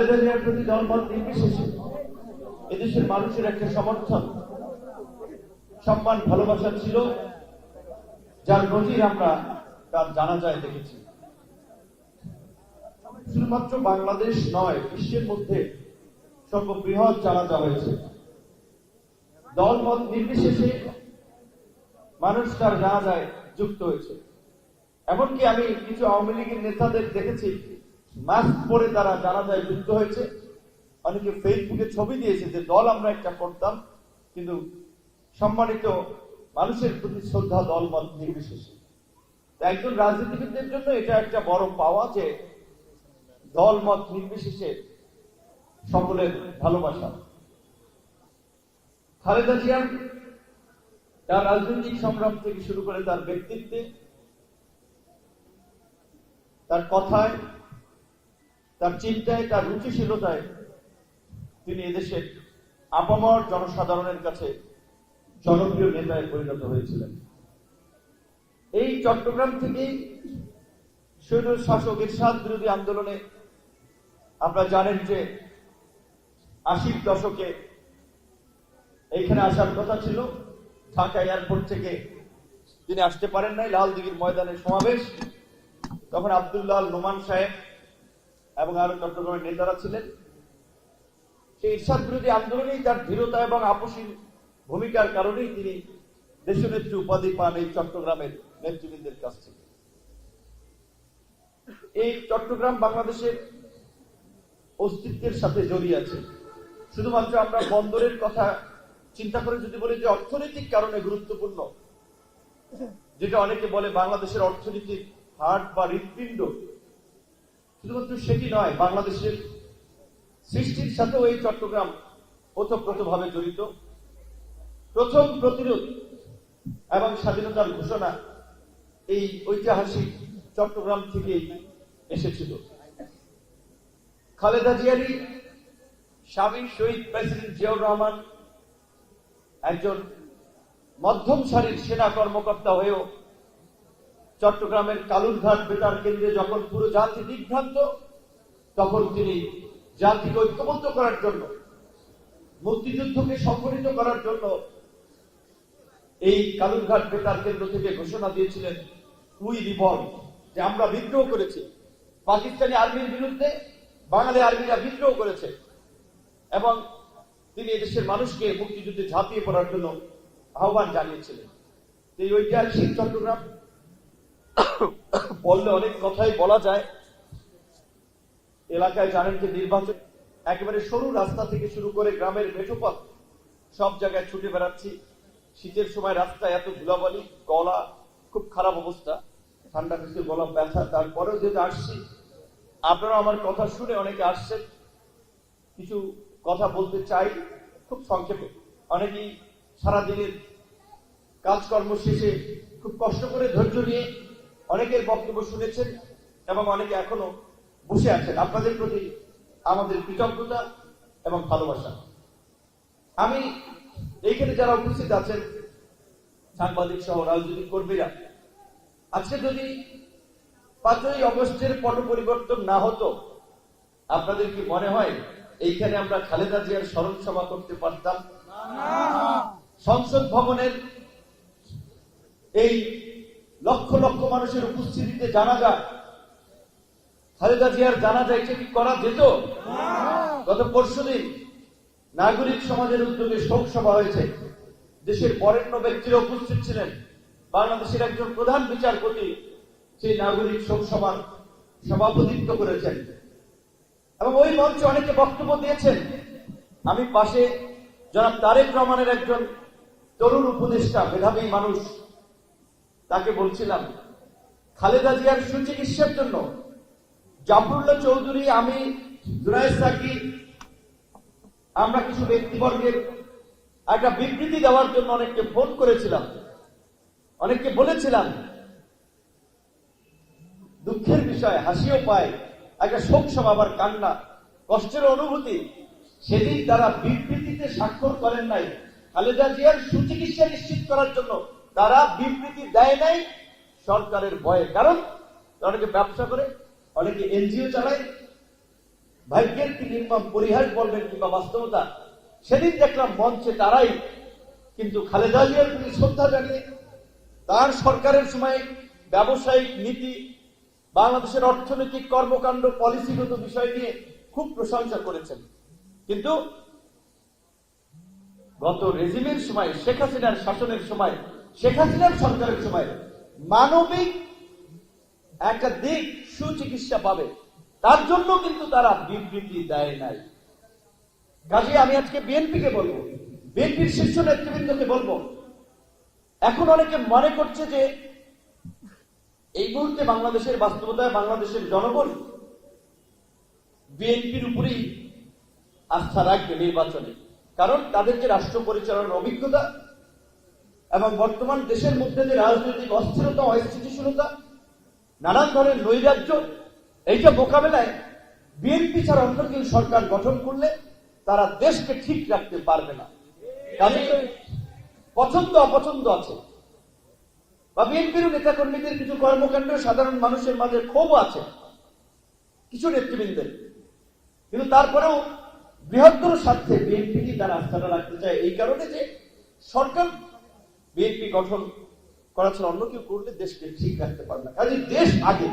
খালেদা জিয়ার প্রতি দলমত নির্বিশেষে এদেশের মানুষের একটা সমর্থন, সম্মান, ভালোবাসা ছিল, যার নজির আমরা তার জানাজায় দেখেছি। শুধুমাত্র বাংলাদেশ নয়, বিশ্বের মধ্যে সর্ববৃহৎ জানাজা হয়েছে। দলমত নির্বিশেষে মানুষ তার জানাজায় যুক্ত হয়েছে। এমনকি আমি কিছু আওয়ামী লীগের নেতাদের দেখেছি মাস্ক পরে তারা জানাজায় যুক্ত হয়েছে। অনেকে ফেসবুকে ছবি দিয়েছে যে দল আমরা একটা করতাম, কিন্তু সম্মানিত মানুষের প্রতি শ্রদ্ধা দলমত নির্বিশেষে। একজন রাজনীতিবিদদের জন্য এটা একটা বড় পাওয়া যে দলমত নির্বিশেষে সকলের ভালোবাসা। খালেদা জিয়ার তার রাজনৈতিক সংগ্রাম থেকে শুরু করে তার ব্যক্তিত্বে, তার কথায়, তার চিন্তায়, তার রুচিশীলতায় তিনি এদেশের আপামর জনসাধারণের কাছে জনপ্রিয় নেতায় পরিণত হয়েছিলেন। এই চট্টগ্রাম থেকেই স্বৈর শাসক এরশাদ বিরোধী আন্দোলনে আপনারা জানেন যে 80 দশকে এইখানে আসার কথা ছিল। ঢাকা এয়ারপোর্ট থেকে তিনি আসতে পারেন নাই, লালদিঘির ময়দানে সমাবেশ। তখন আব্দুল্লাহ নোমান সাহেব এবং আরো চট্টগ্রামের নেতারা ছিলেন। সেই এরশাদ বিরোধী আন্দোলনেই তার দৃঢ়তা এবং আপসীন ভূমিকার কারণেই তিনি দেশনেত্রী উপাধি পান এই চট্টগ্রামের নেতৃবৃন্দের কাছ থেকে। এই চট্টগ্রাম বাংলাদেশের অস্তিত্বের সাথে জড়িয়ে আছে। শুধুমাত্র আমরা বন্দরের কথা চিন্তা করে যদি বলি যে অর্থনৈতিক কারণে গুরুত্বপূর্ণ, যেটা অনেকে বলে বাংলাদেশের অর্থনীতির হার্ট বা হৃৎপিণ্ড, শুধুমাত্র সেটি নয়, বাংলাদেশের সৃষ্টির সাথেও এই চট্টগ্রাম ওতপ্রোতভাবে জড়িত। প্রথম প্রতিরোধ এবং স্বাধীনতার ঘোষণা এই ঐতিহাসিক চট্টগ্রাম থেকেই এসেছিল। খালেদা জিয়ারই স্বামী শহীদ প্রেসিডেন্ট জিয়াউর রহমান একজন মধ্যম সারির সেনা কর্মকর্তা হয়েও চট্টগ্রামের কালুরঘাট বেতার কেন্দ্রে যখন পুরো জাতি দিগ্ভ্রান্ত, তখন তিনি জাতিকে ঐক্যবদ্ধ করার জন্য, মুক্তিযুদ্ধকে সংগঠিত করার জন্য এই কালুরঘাট বেতার কেন্দ্র থেকে ঘোষণা দিয়েছিলেন উই রিভল্ট, যে আমরা বিদ্রোহ করেছি। পাকিস্তানি আর্মির বিরুদ্ধে বাঙালি আর্মিরা বিদ্রোহ করেছে এবং তিনি এদেশের মানুষকে মুক্তিযুদ্ধে ঝাঁপিয়ে পড়ার জন্য আহ্বান জানিয়েছিলেন। এই ঐতিহাসিক চট্টগ্রাম বললে অনেক কথাই বলা যায়। এলাকায় জানেন যে নির্বাচন একেবারে সরু রাস্তা থেকে শুরু করে গ্রামের মেঠোপথ সব জায়গায় ছুটে বেড়াচ্ছি। শীতের সময় রাস্তায় এত ধুলাবালি, গলা খুব খারাপ অবস্থা, ঠান্ডা কিছু গলা ব্যথা। তারপরেও যেহেতু আসছি, আপনারা আমার কথা শুনে অনেকে আসছেন, কিছু কথা বলতে চাই খুব সংক্ষেপে। অনেকেই সারাদিনের কাজকর্ম শেষে খুব কষ্ট করে ধৈর্য নিয়ে অনেকের বক্তব্য শুনেছেন এবং অনেকে এখনো বসে আছেন। আপনাদের প্রতি আমাদের কৃতজ্ঞতা এবং ভালোবাসা। আমি এইখানে যারা উপস্থিত আছেন, সাংবাদিক সহ রাজনৈতিক কর্মীরা, আজকে যদি 5ই অগস্টের পট পরিবর্তন না হতো, আপনাদের কি মনে হয় এইখানে আমরা খালেদা জিয়ার স্মরণ সভা করতে পারতাম? সংসদ ভবনের এই লক্ষ লক্ষ মানুষের উপস্থিতিতে জানাজা, খালেদা জিয়ার জানাজা, এটা কি করা যেত? গত পরশুদিন নাগরিক সমাজের উদ্যোগে শোক সভা হয়েছে। দেশের বরেণ্য ব্যক্তিরা উপস্থিত ছিলেন। বাংলাদেশের একজন প্রধান বিচারপতি সেই নাগরিক শোক সভার সভাপতিত্ব করেছেন এবং ওই মঞ্চে অনেকে বক্তব্য দিয়েছেন। আমি পাশে জনাব তারেক রহমানের একজন তরুণ উপদেষ্টা, মেধাবী মানুষ, তাকে বলছিলাম খালেদা জিয়ার সুচিকিৎসার জন্য জাফরুল্লাহ চৌধুরী, আমি, জুনায়েদ সাকির, আমরা কিছু ব্যক্তিবর্গের একটা বিবৃতি দেওয়ার জন্য অনেককে ফোন করেছিলাম, অনেককে বলেছিলাম। দুঃখের বিষয়, হাসিও পায়, একটা শোক সভা, আবার কান্না, কষ্টের অনুভূতি। সেদিন তারা বিবৃতিতে স্বাক্ষর করেন নাই। খালেদা জিয়ার সুচিকিৎসা নিশ্চিত করার জন্য তারা বিবৃতি দেয় নাই সরকারের ভয়ে। কারণ অনেকে ব্যবসা করে, অনেকে এনজিও চালায়, ভাগ্যের কি নির্মম পরিহাস বলবেন কিংবা বাস্তবতা, সেদিন দেখলাম মঞ্চে তারাই কিন্তু খালেদা জিয়ার প্রতি শ্রদ্ধা জানিয়ে তার সরকারের সময় ব্যবসায়িক নীতি, বাংলাদেশের অর্থনৈতিক কর্মকাণ্ড, পলিসিগত বিষয় নিয়ে খুব প্রশংসা করেছেন। কিন্তু গত রেজিমের সময়, শেখ হাসিনার শাসনের সময়, শেখ হাসিনার সরকারের সময় মানবিক একটা দিক সুচিকিৎসা পাবে, তার জন্য কিন্তু তারা বিবৃতি দেয় নাই। কাজে আমি আজকে বিএনপিকে বলবো, বিএনপির শীর্ষ নেতৃবৃন্দকে বলবো, এখন অনেকে মনে করছে যে এই মুহূর্তে বাংলাদেশের বাস্তবতায় বাংলাদেশের জনগণ বিএনপির উপরেই আস্থা রাখবে নির্বাচনে, কারণ তাদের যে রাষ্ট্র পরিচালনার অভিজ্ঞতা এবং বর্তমান দেশের মধ্যে যে রাজনৈতিক অস্থিরতা, অস্থিতিশীলতা, নানান ধরনের নৈরাজ্য, এইটা মোকাবেলায় বিএনপি ছাড়া অন্য কেউ সরকার গঠন করলে তারা দেশকে ঠিক রাখতে পারবে না। কাজে পছন্দ অপছন্দ আছে, বা বিএনপির নেতাকর্মীদের কিছু কর্মকাণ্ড সাধারণ মানুষের মাঝে ক্ষোভ আছে কিছু নেতৃবৃন্দের, কিন্তু তারপরেও বৃহত্তর স্বার্থে বিএনপি তারা আস্থাটা রাখতে চায়, এই কারণে যে সরকার বিএনপি গঠন করা ছাড়া অন্য কেউ করলে দেশকে ঠিক রাখতে পারবে না। কাজে দেশ আগে,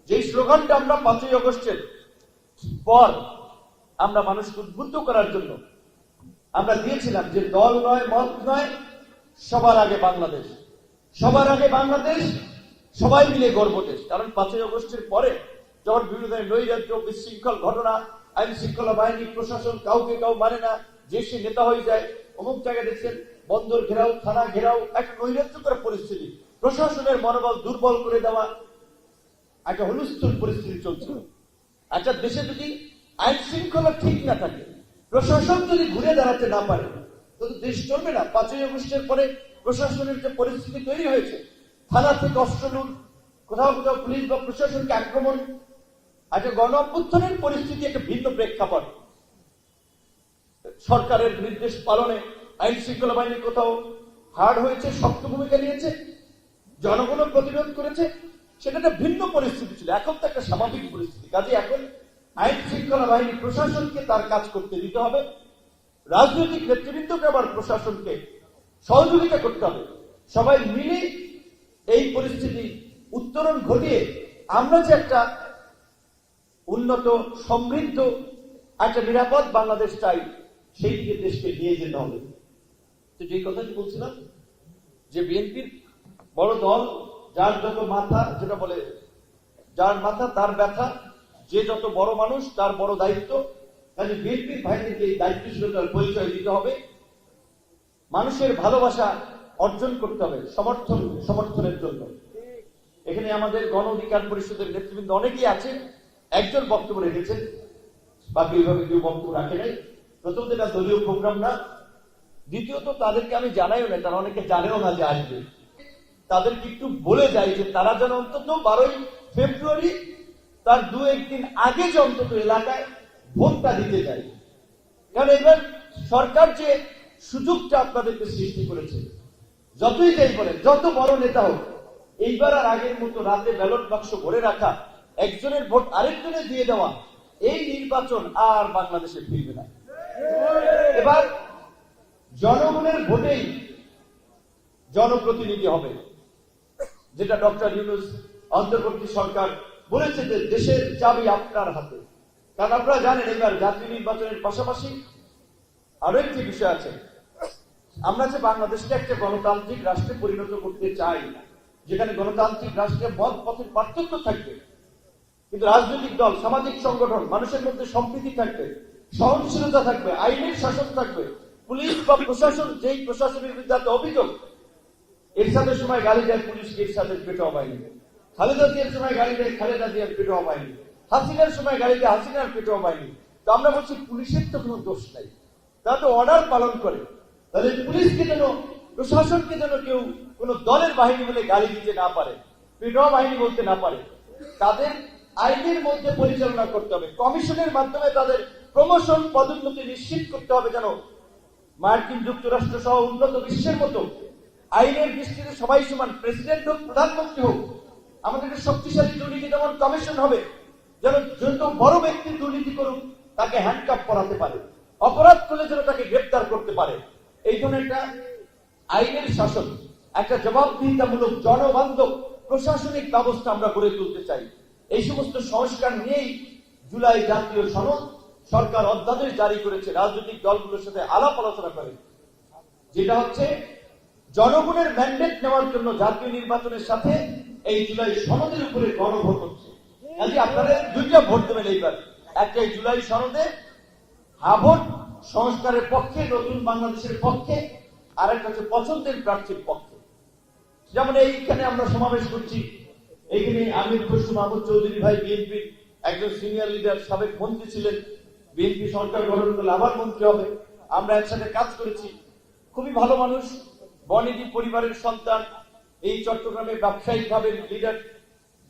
যে স্লোগানটা আমরা 5ই আগস্টের পর আমরা মানুষকে উদ্বুদ্ধ করার জন্য আমরা দিয়েছিলাম যে দল নয়, মত নয়, সবার আগে বাংলাদেশ, সবার আগে বাংলাদেশ, সবাই মিলে গর্ব দেশ। কারণ 5ই আগস্টের পরে যখন বিভিন্ন ধরনের নৈরাজ্য, বিশৃঙ্খল ঘটনা, আইন শৃঙ্খলা বাহিনী, প্রশাসন কাউকে কাউ মানে না, যে সে নেতা হয়ে যায়, অমুক জায়গায় দেখছেন বন্দর ঘেরাও, থানা ঘেরাও, একটা নৈরাজ্যকর পরিস্থিতি, প্রশাসনের মনোবল দুর্বল করে দেওয়া, একটা হুলস্থুল পরিস্থিতি চলছিল। আচ্ছা, দেশে যদি আইন শৃঙ্খলা ঠিক না থাকে, প্রশাসন যদি ঘুরে দাঁড়াতে না পারে, তো দেশ চলবে না। 5ই আগস্টের পরে প্রশাসনের যে পরিস্থিতি তৈরি হয়েছে, থানা থেকে অস্ত্র লুট, কোথাও কোথাও পুলিশ বা প্রশাসনকে আক্রমণ, একটা গণ অভ্যুত্থানের পরিস্থিতি একটা ভিন্ন প্রেক্ষাপট। সরকারের নির্দেশ পালনে আইন শৃঙ্খলা বাহিনী কোথাও হার্ড হয়েছে, শক্ত ভূমিকা নিয়েছে, জনগণও প্রতিরোধ করেছে, সেটা একটা ভিন্ন পরিস্থিতি ছিল। এখন তো একটা স্বাভাবিক পরিস্থিতি। কাজে এখন আইন শৃঙ্খলা বাহিনী প্রশাসনকে তার কাজ করতে দিতে হবে, রাজনৈতিক নেতৃবৃন্দকে আবার প্রশাসনকে সহযোগিতা করতে হবে। সবাই মিলে এই পরিস্থিতি উত্তরণ ঘটিয়ে আমরা যে একটা উন্নত, সমৃদ্ধ, একটা নিরাপদ বাংলাদেশ চাই, সেই দিকে দেশকে নিয়ে যেতে হবে। তো যে কথাটি বলছিলাম যে বিএনপির বড় দল, যার যত মাথা, যেটা বলে যার মাথা তার ব্যথা, যে যত বড় মানুষ তার বড় দায়িত্ব। কাজে বিএনপির ভাইদেরকে এই দায়িত্বশীলতার পরিচয় দিতে হবে, মানুষের ভালোবাসা অর্জন করতে হবে সমর্থনের জন্য। এখানে আমাদের গণ অধিকার পরিষদের নেতৃবৃন্দ অনেকেই আছে, একজন বক্তব্য রেখেছেন, বাকি ওইভাবে কেউ বক্তব্য রাখে নাই। প্রথমত এটা দলীয় প্রোগ্রাম না, দ্বিতীয়ত তাদেরকে আমি জানাইও না, তারা অনেকে জানেও না যে আসবে। তাদেরকে একটু বলে যাই যে তারা যেন অন্তত 12ই ফেব্রুয়ারি তার 2-1 দিন আগে যে অন্তত এলাকায় ভোটটা দিতে যায়। কারণ এবার সরকার যে সুযোগটা আপনাদেরকে সৃষ্টি করেছে, যতই যাই বলেন, যত বড় নেতা হোক, এইবার আর আগের মতো রাতে ব্যালট বাক্স ভরে রাখা, একজনের ভোট আরেকজনে দিয়ে দেওয়া, এই নির্বাচন আর বাংলাদেশে ফিরবে না। এবার জনগণের ভোটেই জনপ্রতিনিধি হবে, যেটা ডক্টর ইউনূস অন্তর্বর্তী সরকার বলেছে যে দেশের চাবি আপনার হাতে। কারণ আপনারা জানেন এবার জাতীয় নির্বাচনের পাশাপাশি আরো একটি বিষয় আছে, আমরা যে বাংলাদেশকে একটা গণতান্ত্রিক রাষ্ট্রে পরিণত করতে চাই, যেখানে গণতান্ত্রিক রাষ্ট্রে মত পথের পার্থক্য থাকবে, কিন্তু রাজনৈতিক দল, সামাজিক সংগঠন, মানুষের মধ্যে সম্প্রীতি থাকবে, সহনশীলতা থাকবে, আইনের শাসন থাকবে, পুলিশ বা প্রশাসন, যেই প্রশাসনের বিরুদ্ধে অভিযোগ, এরশাদের সময় গালি দেয় পুলিশকে এরশাদের পেটোয়া বাহিনী, খালেদা জিয়ার সময় গালি দেয় খালেদা জিয়ার পেটোয়া বাহিনী, হাসিনার সময় গালি দেয় হাসিনার পেটোয়া বাহিনী। তো আমরা বলছি পুলিশের তো কোনো দোষ নাই, তারা তো অর্ডার পালন করে। তাহলে পুলিশকে যেন, প্রশাসনকে যেন কেউ কোন দলের বাহিনী বলে গালি দিতে না পারে, পেটোয়া বাহিনী বলতে না পারে। তাদের আইনের মধ্যে পরিচালনা করতে হবে, কমিশনের মাধ্যমে তাদের প্রমোশন, পদোন্নতি নিশ্চিত করতে হবে, যেন মার্কিন যুক্তরাষ্ট্র সহ উন্নত বিশ্বের মতো আইনের দৃষ্টিতে সবাই সমান, প্রেসিডেন্ট হোক, প্রধানমন্ত্রী হোক, আমাদের শক্তিশালী দুর্নীতি দমন কমিশন হবে, যেন যত বড় ব্যক্তি দুর্নীতি করুক তাকে হ্যান্ডকাপ করাতে পারে, অপরাধ করলে যেন তাকে গ্রেপ্তার করতে পারে। এই জন্য একটা আইনের শাসন, একটা জবাবদিহিতামূলক জনবান্ধব প্রশাসনিক ব্যবস্থা আমরা গড়ে তুলতে চাই। এই সমস্ত সংস্কার নিয়েই জুলাই জাতীয় সনদ সরকার অধ্যাদেশ জারি করেছে রাজনৈতিক দলগুলোর সাথে আলাপ আলোচনা করে, যেটা হচ্ছে জনগণের ম্যান্ডেট নেওয়ার জন্য জাতীয় নির্বাচনের সাথে এই জুলাই সনদের উপরে গণভোট হচ্ছে। কাজে আপনারা দুইটা ভোট দেবেন এইবার, একটা জুলাই সনদে ভোট সংস্কারের পক্ষে, নতুন বাংলাদেশের পক্ষে, আর একটা হচ্ছে পছন্দের প্রার্থীর পক্ষে। যেমন এইখানে আমরা সমাবেশ করছি, এইখানে আমির খসরু মাহমুদ চৌধুরী ভাই বিএনপির একজন সিনিয়র লিডার, সাবেক মন্ত্রী ছিলেন, বিএনপি সরকার গঠন করলে আবার মন্ত্রী হবে, আমরা একসাথে কাজ করেছি, খুবই ভালো মানুষ, বনেদি পরিবারের সন্তান, এই চট্টগ্রামে ব্যবসায়িক ভাবে লিডার,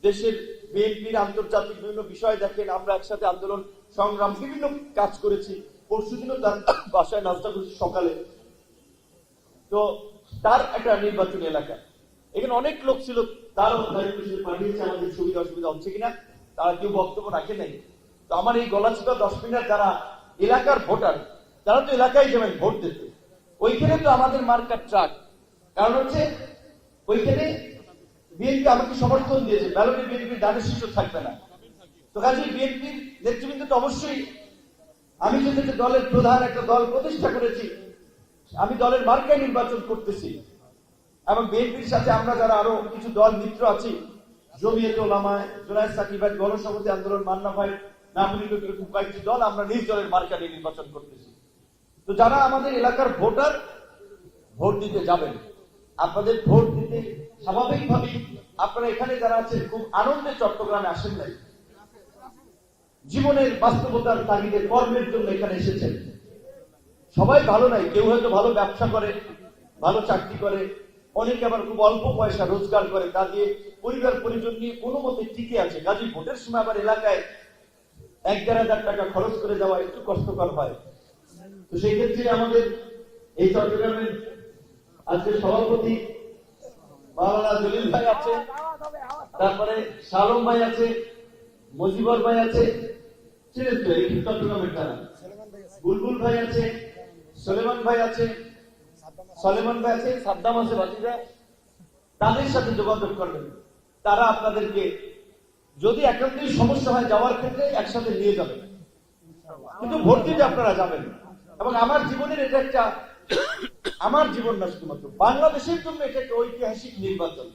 দেশের বিএনপির আন্তর্জাতিক বিভিন্ন বিষয় দেখেন, আমরা একসাথে আন্দোলন সংগ্রাম বিভিন্ন কাজ করেছি। পরশুদিনও তার বাসায় নাস্তা করেছি সকালে। তো তার একটা নির্বাচনী এলাকা, এখানে অনেক লোক ছিল, তারও পাঠিয়েছে আমাদের সুবিধা অসুবিধা হচ্ছে কিনা, তারা কেউ বক্তব্য রাখে নাই। তো আমার এই গলাচিপা 10 মিনিট যারা এলাকার ভোটার, তারা তো এলাকায় যাবেন ভোট দিতে, ওইখানে তো আমাদের মার্কার ট্রাক, কারণ হচ্ছে ওইখানে বিএনপি আমাকে সমর্থন দিয়েছে, ব্যালটে বিএনপির ডানে শীর্ষ থাকবে না। তো কাজে বিএনপির নেতৃবৃন্দ তো অবশ্যই, আমি যেহেতু দলের প্রধান, একটা দল প্রতিষ্ঠা করেছি, আমি দলের মার্কায় নির্বাচন করতেছি, এবং বিএনপির সাথে আমরা যারা আরো কিছু দল মিত্র আছি, জমিয়তে ওলামা, জুনায়েদ সাকিব ভাই, গণসংহতি আন্দোলন, মান্না ভাই, নাপুরিক কয়েকটি দল, আমরা নিজ দলের মার্কা নিয়ে নির্বাচন করতেছি। তো যারা আমাদের এলাকার ভোটার, ভোট দিতে যাবেন, আপনাদের ভোট দিতে স্বাভাবিকভাবেই আপনারা এখানে যারা আছেন খুব আনন্দে চট্টগ্রামে আসেন নাই, জীবনের বাস্তবতার তাগিদে কর্মের জন্য এখানে এসেছেন। সবাই ভালো নাই, কেউ হয়তো ভালো ব্যবসা করে, ভালো চাকরি করে, অনেকে আবার খুব অল্প পয়সা রোজগার করে, তা দিয়ে পরিবার পরিজন নিয়ে কোনো মতে টিকে আছে। কাজে ভোটের সময় আবার এলাকায় 1-1.5 টাকা খরচ করে যাওয়া একটু কষ্টকর হয়। তো সেই ক্ষেত্রে আমাদের এই চট্টগ্রামের আজকে সভাপতি মাওলানা জলিল ভাই আছে, তারপরে শালম ভাই আছে, মজিবর ভাই আছে, ছিলেন তো এই চট্টগ্রামের তারা, বুলবুল ভাই আছে, সলেমান ভাই আছে, সাদ্দাম আছে, বাতিজা, তাদের সাথে যোগাযোগ করবেন। তারা আপনাদেরকে যদি একান্তই সমস্যা হয় যাওয়ার ক্ষেত্রে একসাথে নিয়ে যাবেন, কিন্তু ভোট দিতে আপনারা যাবেন। এবং আমার জীবনের এটা একটা, আমার জীবন না শুধুমাত্র বাংলাদেশের জন্য এটা একটা ঐতিহাসিক নির্বাচন,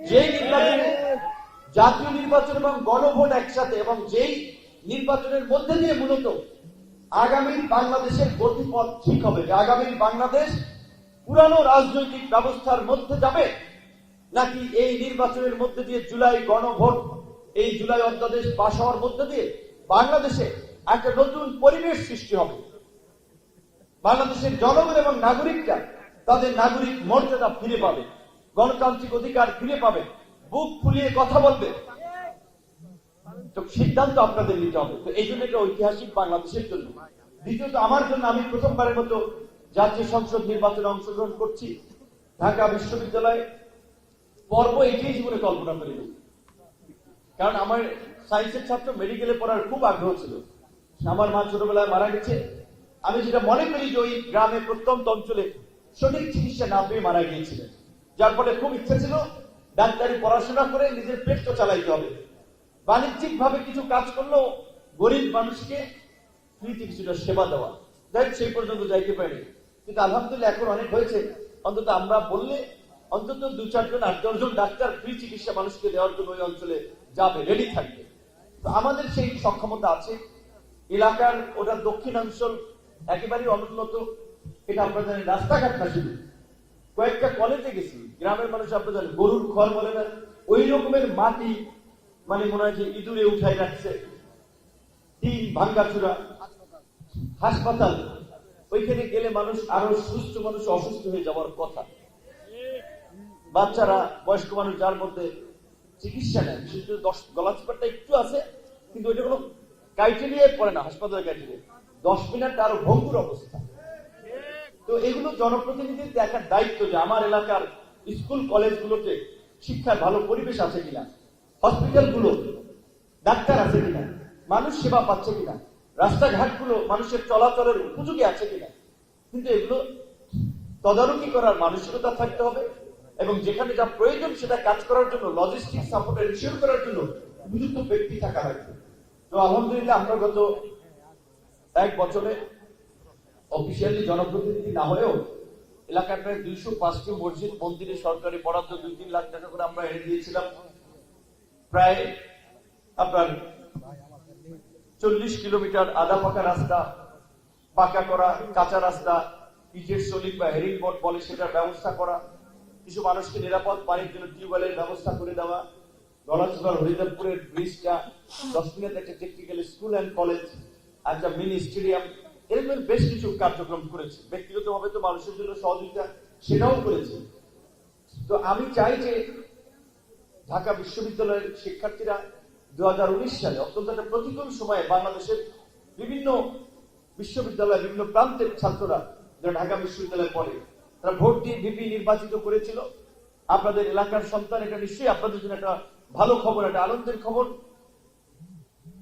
যেই নির্বাচনে জাতীয় নির্বাচন এবং গণভোট একসাথে, এবং যেই নির্বাচনের মধ্যে দিয়ে মূলত আগামীর বাংলাদেশের গতিপথ ঠিক হবে, যে আগামীর বাংলাদেশ পুরানো রাজনৈতিক ব্যবস্থার মধ্যে যাবে, নাকি এই নির্বাচনের মধ্যে দিয়ে জুলাই গণভোট, এই জুলাই অধ্যাদেশ পাশ হওয়ার মধ্যে দিয়ে বাংলাদেশে একটা নতুন পরিবেশ সৃষ্টি হবে, বাংলাদেশের জনগণ এবং নাগরিকরা তাদের নাগরিক মর্যাদা ফিরে পাবে, গণতান্ত্রিক অধিকার ফিরে পাবে, বুক ফুলিয়ে কথা বলবে। তো সিদ্ধান্ত আপনাদের নিতে হবে। তো এই জন্য এটা ঐতিহাসিক বাংলাদেশের জন্য। দ্বিতীয়ত আমার জন্য, আমি প্রথমবারের মতো জাতীয় সংসদ নির্বাচনে অংশগ্রহণ করছি। ঢাকা বিশ্ববিদ্যালয় পর্ব এটাই জীবনে কল্পনা করিনি, কারণ আমার সায়েন্সের ছাত্র, মেডিকেলে পড়ার খুব আগ্রহ ছিল। আমার মা ছোটবেলায় মারা গেছে, আমি যেটা মনে করি যে ওই গ্রামে প্রত্যন্ত অঞ্চলে সঠিক চিকিৎসা না পেয়ে মারা গিয়েছিলেন, যার ফলে খুব ইচ্ছা ছিল ডাক্তারি পড়াশোনা করে নিজের পেট তো চালাইতে হবে, বাণিজ্যিক ভাবে কিছু কাজ করলেও গরিব মানুষকে ফ্রিতে কিছুটা সেবা দেওয়া। যাই সেই পর্যন্ত যাইতে পারি, কিন্তু আলহামদুলিল্লাহ এখন অনেক হয়েছে, অন্তত আমরা বললে অন্তত 2-4 জন 8-10 জন ডাক্তার ফ্রি চিকিৎসা মানুষকে দেওয়ার জন্য ওই অঞ্চলে যাবে, রেডি থাকবে। তো আমাদের সেই সক্ষমতা আছে। এলাকার ওটা দক্ষিণাঞ্চল একেবারেই অনুন্নত, এটা আপনারা জানেন। রাস্তাঘাট না, শুধু কয়েকটা কলেজে গেছি, গ্রামের মানুষ আপনারা জানেন গরুর খড় বলে না, ওই রকমের মাটি, মানে মনে হয় যে ইঁদুরে উঠাই রাখছে, টিন ভাঙ্গাচুরা, হাসপাতাল, ওইখানে গেলে মানুষ আরো সুস্থ মানুষ অসুস্থ হয়ে যাওয়ার কথা। বাচ্চারা, বয়স্ক মানুষ যার মধ্যে চিকিৎসা নেয়, বিশেষ করে গলাচিপাটা একটু আছে, কিন্তু ওইটা কোনো ক্রাইটেরিয়ায় পড়ে না, হাসপাতালের ক্রাইটেরিয়া 10 মিনিট আরো ভঙ্গুর অবস্থা। তো এগুলো জনপ্রতিনিধির দেখার দায়িত্ব যে আমার এলাকার স্কুল কলেজগুলোতে শিক্ষার ভালো পরিবেশ আছে কিনা, হসপিটালগুলো ডাক্তার আছে কিনা, মানুষ সেবা পাচ্ছে কিনা, রাস্তাঘাটগুলো মানুষের চলাচলের উপযোগী আছে কিনা। কিন্তু এগুলো তদারকি করার মানসিকতা থাকতে হবে এবং যেখানে যা প্রয়োজন সেটা কাজ করার জন্য লজিস্টিক সাপোর্ট এনশিওর করার জন্য উপযুক্ত ব্যক্তি থাকা লাগবে। তো আলহামদুলিল্লাহ আমরা গত 1 বছরে অফিসিয়ালি জনপ্রতিনিধি না হলেও এলাকার প্রায় 205টি মসজিদ মন্দিরে সরকারি বরাদ্দ 2-3 লাখ টাকা করে আমরা এনে দিয়েছিলাম। প্রায় আপনার 40 কিলোমিটার আধা পাকা রাস্তা পাকা করা, কাঁচা রাস্তা, পিচের সলিং বা হেরিং বোর্ড বলে সেটার ব্যবস্থা করা, কিছু মানুষকে নিরাপদ পানির জন্য টিউবওয়েলের ব্যবস্থা করে দেওয়া, গলাচিপার হরিদারপুরের ব্রিজটা, 10 মিনিট একটা টেকনিক্যাল স্কুল অ্যান্ড কলেজ, একটা মিনি স্টেডিয়াম, এরকম বেশ কিছু কার্যক্রম করেছে। ব্যক্তিগতভাবে তো মানুষের জন্য সহযোগিতা সেটাও করেছে। তো আমি চাই যে ঢাকা বিশ্ববিদ্যালয়ের শিক্ষার্থীরা 2019 সালে অত্যন্ত একটা প্রতিকূল সময়ে বাংলাদেশের বিভিন্ন বিশ্ববিদ্যালয় বিভিন্ন প্রান্তের ছাত্ররা যারা ঢাকা বিশ্ববিদ্যালয়ে পড়ে তারা ভোট দিয়ে ভিপি নির্বাচিত করেছিল। আপনাদের এলাকার সন্তান, এটা নিশ্চয়ই আপনাদের জন্য একটা ভালো খবর, একটা আনন্দের খবর,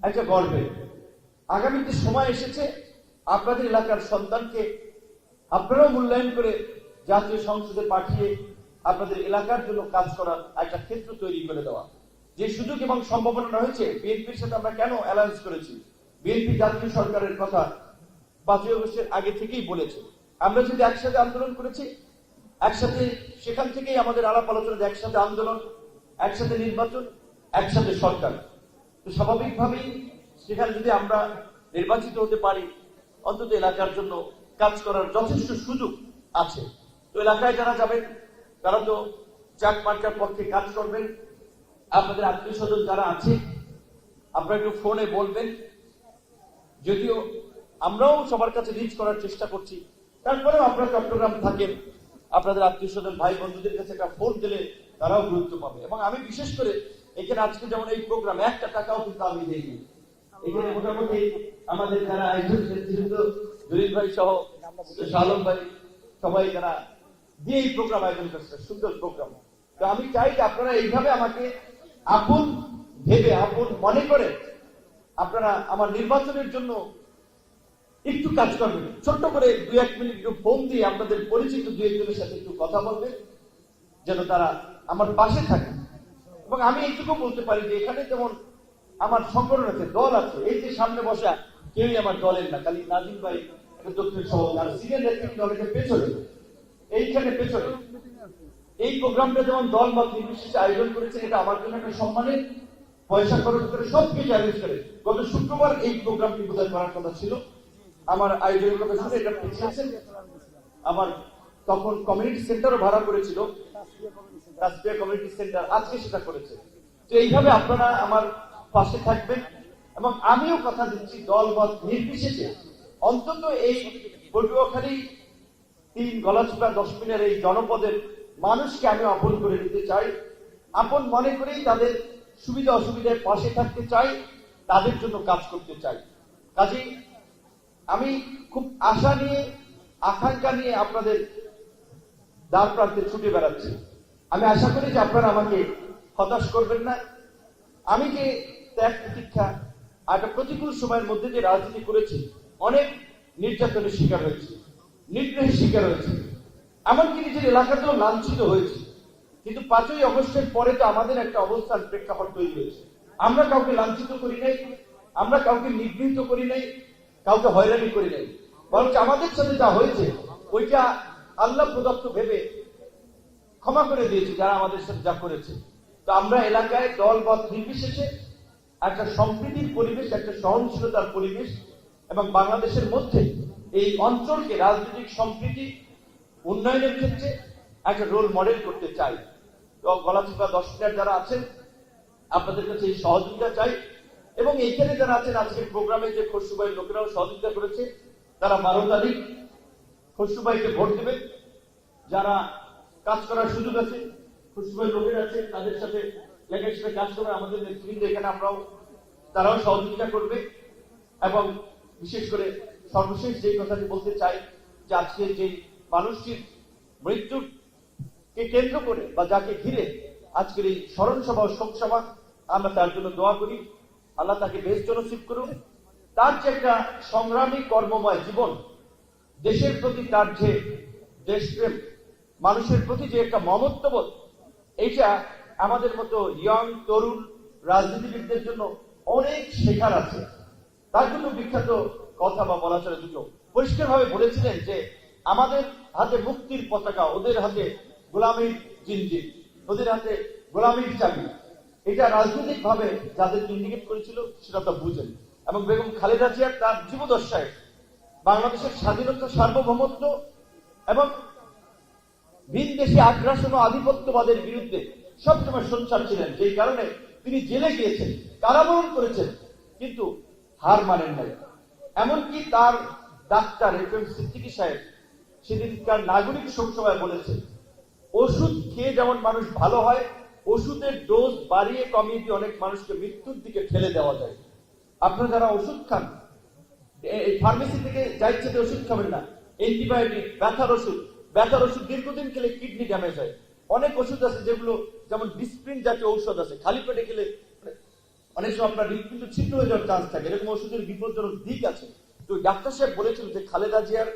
একটা গর্বের। আগামীতে সময় এসেছে আপনাদের এলাকার সন্তানকে আপনারাও মূল্যায়ন করে জাতীয় সংসদে পাঠিয়ে আপনাদের এলাকার জন্য কাজ করার একটা ক্ষেত্র তৈরি করে দেওয়া। যে সুযোগ এবং সম্ভাবনা রয়েছে, বিএনপির সাথে আমরা কেন অ্যালায়েন্স করেছি, বিএনপি জাতীয় সরকারের কথা 5ই আগস্টের আগে থেকেই বলেছে। আমরা যদি একসাথে আন্দোলন করেছি, একসাথে সেখান থেকেই আমাদের আলাপ আলোচনা, একসাথে আন্দোলন, একসাথে নির্বাচন, একসাথে সরকার। তো স্বাভাবিকভাবেই সেখানে যদি আমরা নির্বাচিত হতে পারি, অন্তত এলাকার জন্য কাজ করার যথেষ্ট সুযোগ আছে। তো এলাকায় যারা যাবেন তারা তো চাক মার্কার পক্ষে কাজ করবেন। আপনাদের আত্মীয় স্বজন যারা আছে আপনারা একটু ফোনে বলবেন, যদিও আমরাও সবার কাছে রিচ করার চেষ্টা করছি, তারপরেও আপনারা চট্টগ্রাম থাকেন, আপনাদের আত্মীয় স্বজন ভাই বন্ধুদের কাছে একটা ফোন দিলে তারাও গুরুত্ব পাবে। এবং আমি বিশেষ করে এখানে আজকে যেমন এই প্রোগ্রাম 1 টাকাও কিন্তু আমি দেইনি। এখানে মোটামুটি আমাদের যারা আয়োজক নেতৃত্ব জলিল ভাই সহ শালম ভাই সবাই যারা দিয়ে এই প্রোগ্রাম আয়োজন করছে, সুন্দর প্রোগ্রাম। তো আমি চাই যে আপনারা এইভাবে আমাকে আপন ভেবে আপন মনে করে আপনারা আমার নির্বাচনের জন্য একটু কাজ করবেন। ছোট্ট করে 2-1 মিনিট একটু ফোন দিয়ে আপনাদের পরিচিত 2-1 জনের সাথে একটু কথা বলবেন, যেন তারা আমার পাশে থাকে। এবং আমি এইটুকু বলতে পারি যে এখানে যেমন আমার সংগঠন আছে, দল আছে, এই যে সামনে বসা কেউই আমার দলের না, খালি নাজিম ভাই দক্ষিণ সভাপতি, আর সিনিয়র নেতৃত্ব অনেকে পেছনে, এইখানে পেছনে। এই প্রোগ্রামটা যেমন দল বা নির্বিশেষে আয়োজন করেছে, এটা আমার জন্য একটা সম্মানের, পয়সা খরচ করে সবকিছু আয়োজন করে। গত শুক্রবার এই প্রোগ্রামটি বোধহয় করার কথা ছিল, আমার আয়োজনের কথা শুনে এটা পেছিয়েছেন। আমার তখন কমিউনিটি সেন্টারও ভাড়া করেছিল, রাষ্ট্রীয় কমিউনিটি সেন্টার, আজকে সেটা করেছে। তো এইভাবে আপনারা আমার পাশে থাকবেন এবং আমিও কথা দিচ্ছি দল মত নির্বিশেষে অন্তত এই পটুয়াখালী 3 গলাচিপা 10 মিনিটের এই জনপদের মানুষকে আমি আপন করে নিতে চাই, আপন মনে করেই তাদের সুবিধা অসুবিধায় পাশে থাকতে চাই, তাদের জন্য কাজ করতে চাই। কাজেই আমি খুব আশা নিয়ে আকাঙ্ক্ষা নিয়ে আপনাদের দ্বার প্রান্তে ছুটে বেড়াচ্ছি। আমি আশা করি যে আপনারা আমাকে হতাশ করবেন না। আমি যে ত্যাগ প্রতীক্ষা একটা প্রতিকূল সময়ের মধ্যে যে রাজনীতি করেছি, অনেক নির্যাতনের শিকার হয়েছে, নিগ্রহের শিকার হয়েছে, এমনকি নিজের এলাকাতেও লাঞ্ছিত হয়েছে। কিন্তু 5ই আগস্টের পরে তো আমাদের একটা অবস্থান প্রেক্ষাপট তৈরি হয়েছে। আমরা কাউকে লাঞ্ছিত করি নাই, আমরা কাউকে নিগৃহীত করি নাই, কাউকে হয়রানি করি নাই, বরং আমাদের সাথে যা হয়েছে ওইটা আল্লাহ প্রদত্ত ভেবে ক্ষমা করে দিয়েছি যারা আমাদের সাথে যা করেছে। তো আমরা এলাকায় দল মত নির্বিশেষে একটা সম্প্রীতির পরিবেশ, একটা সহনশীলতার পরিবেশ এবং বাংলাদেশের মধ্যে এই অঞ্চলকে রাজনৈতিক সম্প্রীতি উন্নয়নের ক্ষেত্রে একটা রোল মডেল করতে চাই। তো গলাচিপা 10 মিনিট যারা আছেন আপনাদের কাছে এই সহযোগিতা চাই। এবং এইখানে যারা আছেন আজকের প্রোগ্রামে যে খসরুভাইয়ের লোকেরাও সহযোগিতা করেছে, তারা 12 তারিখ খসরুভাইকে ভোট দেবেন। যারা কাজ করার সুযোগ আছে, খসরুভাইয়ের লোকের আছে, তাদের সাথে লেখার সাথে কাজ করবে। আমাদের নেতৃবৃন্দ এখানে তারাও সহযোগিতা করবে। এবং বিশেষ করে সর্বশেষ যে কথাটি বলতে চাই যে আজকের যে মানুষটির মৃত্যুকে কেন্দ্র করে বা যাকে ঘিরে আজকের এই স্মরণ সভা ও শোক সভা, আমরা তার জন্য দোয়া করি। আল্লাহ তাকে বেহেশত নসিব করুন। তার যে একটা সংগ্রামী কর্মময় জীবন, দেশের প্রতি তার যে দেশপ্রেম, মানুষের প্রতি যে একটা মমত্ববোধ, এইটা আমাদের মতো ইয়ং তরুণ রাজনীতিবিদদের জন্য অনেক শেখার আছে। তার জন্য বিখ্যাত কথা বা বলা চলে দুটো পরিষ্কার ভাবে বলেছিলেন যে আমাদের হাতে মুক্তির পতাকা, ওদের হাতে গোলামীর জিনজির, ওদের হাতে গোলামীর চাবি। এটা রাজনৈতিক ভাবে যাদের ইন্ডিকেট করেছিল সেটা তো বুঝেন। এবং বেগম খালেদা জিয়া তার জীবদশায় বাংলাদেশের স্বাধীনতা, সার্বভৌমত্ব এবং ভিন দেশি আগ্রাসন ও আধিপত্যবাদের বিরুদ্ধে সবসময় সোচ্চার ছিলেন। যেই কারণে তিনি জেলে গিয়েছেন, কারাবরণ করেছেন, কিন্তু হার মানেন নাই। এমনকি তার ডাক্তার FM সিদ্দিকী সাহেব সেদিনকার নাগরিক শোক সভায় বলেছেন, ওষুধ খেয়ে যেমন মানুষ ভালো হয়, ওষুধের ডোজ বাড়িয়ে কমিয়ে দিয়ে অনেক মানুষকে মৃত্যুর দিকে ঠেলে দেওয়া যায়। আপনারা যারা ওষুধ খান, ফার্মেসি থেকে যাইছে যে ওষুধ খাবেন না। অ্যান্টিবায়োটিক, ব্যথার ওষুধ দীর্ঘদিন খেলে কিডনি ড্যামেজ হয়। অনেক ওষুধ আছে যেগুলো, যেমন ডিসপ্রিন জাতীয় ঔষধ আছে, খালি পেটে খেলে অনেক সময় আপনার হৃৎপিণ্ড ছিন্ন হয়ে যাওয়ার চান্স থাকে। এরকম ওষুধের বিপজ্জনক দিক আছে। তো ডাক্তার সাহেব বলেছিল যে খালেদা জিয়ার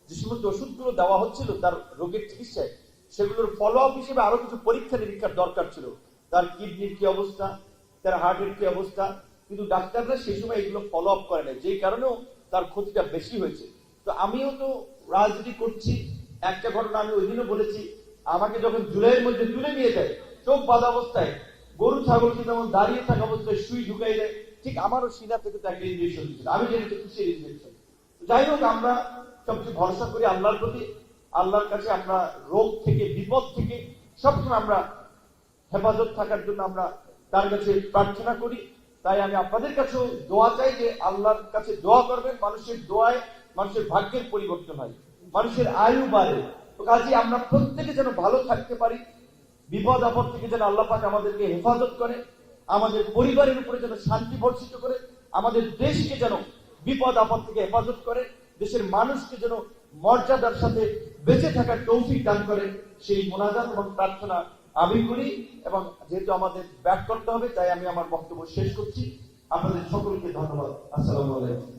যে সমস্ত ওষুধগুলো দেওয়া হচ্ছিল তার রোগের চিকিৎসায়, সেগুলোর ফলো আপ হিসেবে আরো কিছু পরীক্ষা নিরীক্ষার দরকার ছিল। তার কিডনির কি অবস্থা, তার হার্টের কি অবস্থা, কিন্তু ডাক্তাররা সেই সময় এগুলো ফলো আপ করে নাই, যেই কারণেও তার ক্ষতিটা বেশি হয়েছে। তো আমিও তো রাজনীতি করছি। একটা ঘটনা আমি ওই দিনও বলেছি, আমাকে যখন জুলাইয়ের মধ্যে তুলে নিয়ে যায় চোখ বাঁধা অবস্থায়, গরু ছাগলকে যেমন দাঁড়িয়ে থাকা অবস্থায় সুই ঢুকাই দেয়, ঠিক আমারও সিনা থেকে তো একটা ইনজেকশন দিচ্ছিল। আমি জেনেছি কিসের ইনজেকশন। যাই হোক, আমরা সবচেয়ে ভরসা করি আল্লাহর প্রতি। আল্লাহর কাছে আমরা রোগ থেকে, বিপদ থেকে সবসময় আমরা হেফাজত থাকার জন্য আমরা তার কাছে প্রার্থনা করি। তাই আমি আপনাদের কাছেও দোয়া চাই যে আল্লাহর কাছে দোয়া করবেন। মানুষের দোয়ায় মানুষের ভাগ্যের পরিবর্তন হয়, মানুষের আয়ু বাড়ে। তো কাজে আমরা প্রত্যেকে যেন ভালো থাকতে পারি, বিপদ আপদ থেকে যেন আল্লাহ পাক আমাদেরকে হেফাজত করে, আমাদের পরিবারের উপরে যেন শান্তি বর্ষিত করে, আমাদের দেশকে যেন বিপদ আপদ থেকে হেফাজত করে, দেশের মানুষকে যেন মর্যাদার সাথে বেঁচে থাকার তৌফিক দান করে, সেই মোনাজাত এবং প্রার্থনা আমি করি। এবং যেহেতু আমাদের ব্যাক করতে হবে, তাই আমি আমার বক্তব্য শেষ করছি। আপনাদের সকলকে ধন্যবাদ। আসসালামু আলাইকুম।